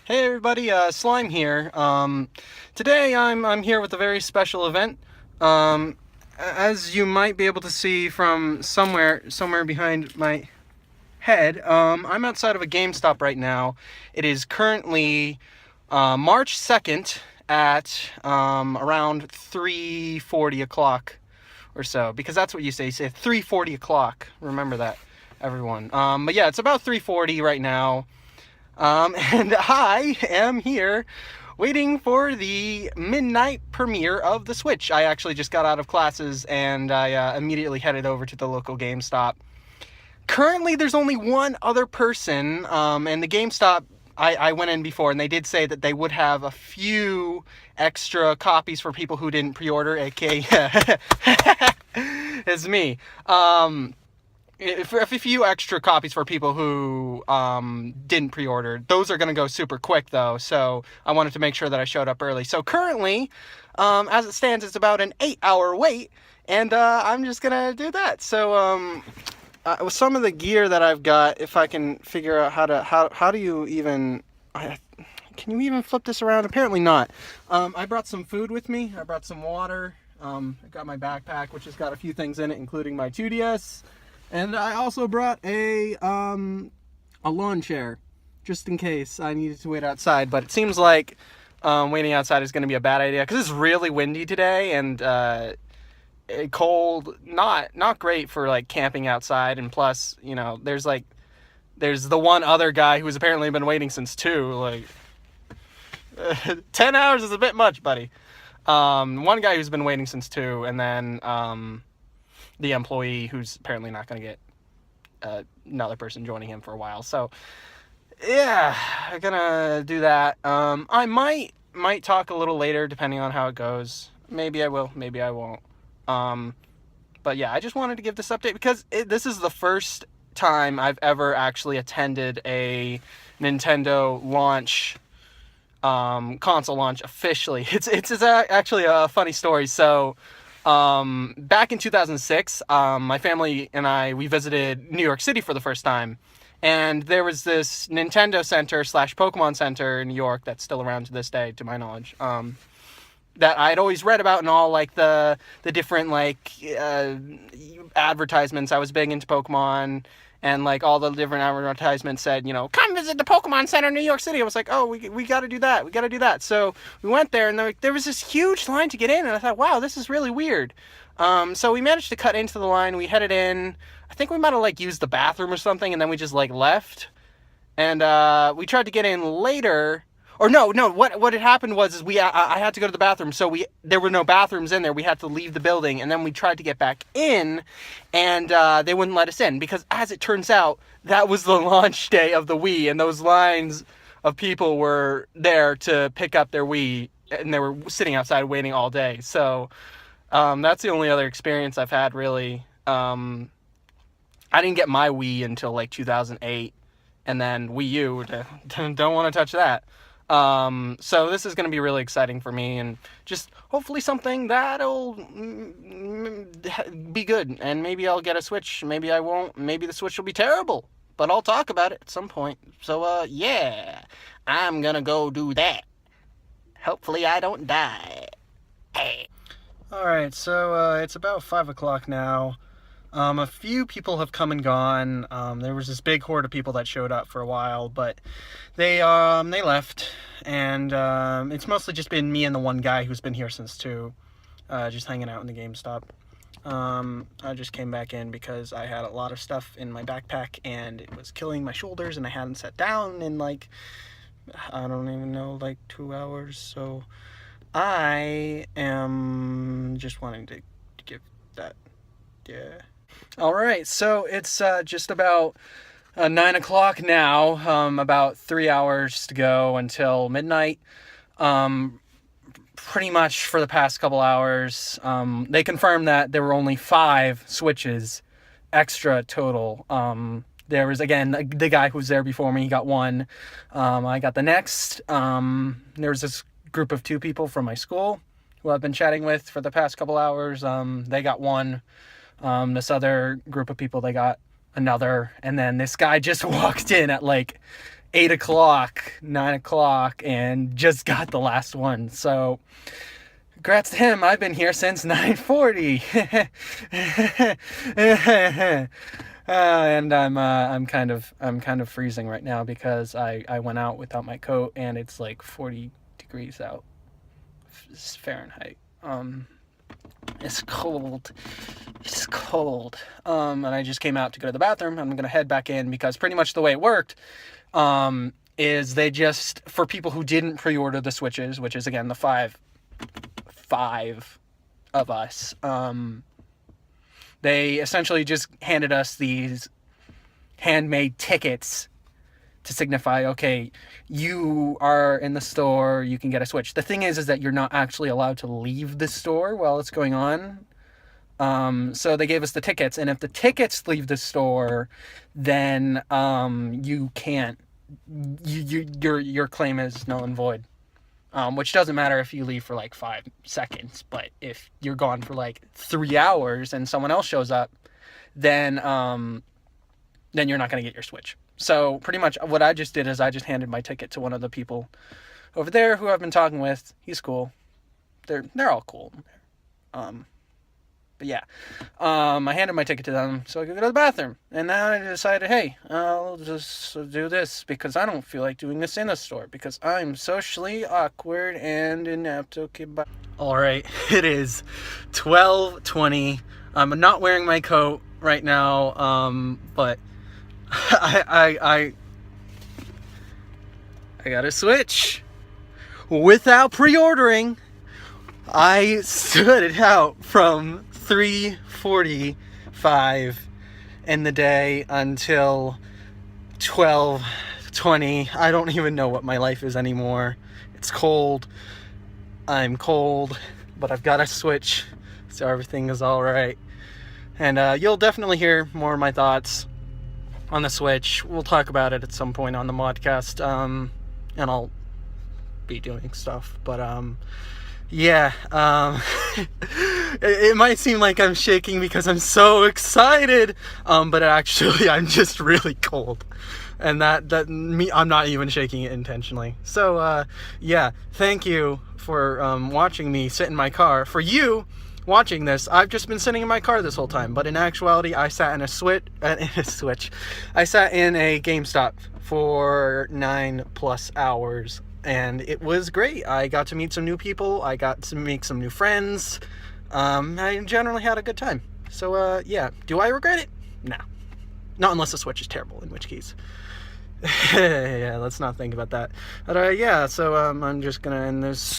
Hey everybody, Slime here. Today I'm here with a very special event. As you might be able to see from somewhere behind my head, I'm outside of a GameStop right now. It is currently March 2nd at around 3:40 o'clock or so, because that's what you say. You say 3:40 o'clock. Remember that, everyone. But yeah, it's about 3:40 right now. And I am here waiting for the midnight premiere of the Switch. I actually just got out of classes and I immediately headed over to the local GameStop. Currently, there's only one other person, and the GameStop I went in before, and they did say that they would have a few extra copies for people who didn't pre-order, aka it's me. If a few extra copies for people who didn't pre-order. Those are going to go super quick, though, so I wanted to make sure that I showed up early. So currently, as it stands, it's about an 8-hour wait, and I'm just going to do that. So with some of the gear that I've got, if I can figure out how do you even... can you even flip this around? Apparently not. I brought some food with me. I brought some water. I got my backpack, which has got a few things in it, including my 2DS. And I also brought a lawn chair, just in case I needed to wait outside. But it seems like waiting outside is going to be a bad idea, because it's really windy today, and cold, not great for like camping outside. And plus, there's the one other guy who's apparently been waiting since 2. Like 10 hours is a bit much, buddy. One guy who's been waiting since 2, and then the employee who's apparently not going to get another person joining him for a while. So yeah, I'm gonna do that. I might talk a little later depending on how it goes. Maybe I will, maybe I won't. But yeah, I just wanted to give this update because this is the first time I've ever actually attended a Nintendo launch, console launch officially. It's actually a funny story. So back in 2006, my family and we visited New York City for the first time. And there was this Nintendo Center / Pokemon Center in New York that's still around to this day, to my knowledge, that I'd always read about in all, like, the different, like, advertisements. I was big into Pokemon, and, like, all the different advertisements said, come visit the Pokemon Center in New York City. I was like, oh, we got to do that. We got to do that. So we went there, and there was this huge line to get in, and I thought, wow, this is really weird. So we managed to cut into the line. We headed in. I think we might have, like, used the bathroom or something, and then we just, like, left. And we tried to get in later. Or no, what had happened was I had to go to the bathroom, so there were no bathrooms in there. We had to leave the building, and then we tried to get back in, and they wouldn't let us in, because as it turns out, that was the launch day of the Wii, and those lines of people were there to pick up their Wii, and they were sitting outside waiting all day. So that's the only other experience I've had, really. I didn't get my Wii until like 2008, and then Wii U, don't want to touch that. So this is going to be really exciting for me, and just hopefully something that'll be good, and maybe I'll get a Switch, maybe I won't, maybe the Switch will be terrible, but I'll talk about it at some point. So, yeah, I'm gonna go do that. Hopefully I don't die. Hey. Alright, so, it's about 5 o'clock now. A few people have come and gone. There was this big horde of people that showed up for a while, but they left, and it's mostly just been me and the one guy who's been here since 2, just hanging out in the GameStop. I just came back in because I had a lot of stuff in my backpack, and it was killing my shoulders, and I hadn't sat down in, like, I don't even know, like 2 hours, so I am just wanting to give that, yeah. Alright, so it's just about 9 o'clock now, about 3 hours to go until midnight. Pretty much for the past couple hours, they confirmed that there were only 5 Switches extra total. There was, again, the guy who was there before me, he got 1. I got the next. There was this group of 2 people from my school who I've been chatting with for the past couple hours. They got 1. This other group of people, they got another, and then this guy just walked in at like 8 o'clock, 9 o'clock, and just got the last one. So, congrats to him. I've been here since 9:40. And I'm kind of freezing right now because I went out without my coat and it's like 40 degrees out. It's Fahrenheit. It's cold. It's cold. And I just came out to go to the bathroom. I'm gonna head back in because pretty much the way it worked, is they just, for people who didn't pre-order the Switches, which is again the five of us, they essentially just handed us these handmade tickets to signify, okay, you are in the store, you can get a Switch. The thing is that you're not actually allowed to leave the store while it's going on. So they gave us the tickets, and if the tickets leave the store, then you can't. Your claim is null and void. Which doesn't matter if you leave for like 5 seconds, but if you're gone for like 3 hours and someone else shows up, then you're not going to get your Switch. So pretty much what I just did is I just handed my ticket to one of the people over there who I've been talking with. He's cool. They're all cool. But yeah, I handed my ticket to them so I could go to the bathroom. And now I decided, hey, I'll just do this because I don't feel like doing this in a store because I'm socially awkward and inept. Okay, bye. All right, it is 12:20. I'm not wearing my coat right now, but I got a Switch without pre-ordering. I stood it out from 3:45 in the day until 12:20. I don't even know what my life is anymore. It's cold. I'm cold, but I've got a Switch, so everything is all right. And you'll definitely hear more of my thoughts on the Switch. We'll talk about it at some point on the modcast, and I'll be doing stuff. But yeah, it might seem like I'm shaking because I'm so excited, but actually I'm just really cold, and I'm not even shaking it intentionally. So yeah, thank you for watching me sit in my car. For you watching this, I've just been sitting in my car this whole time, but in actuality I sat in a Switch. I sat in a GameStop for 9+ hours. And it was great. I got to meet some new people. I got to make some new friends. I generally had a good time. So, yeah. Do I regret it? No. Not unless the Switch is terrible, in which case. Yeah, let's not think about that. But, yeah, so I'm just gonna end this.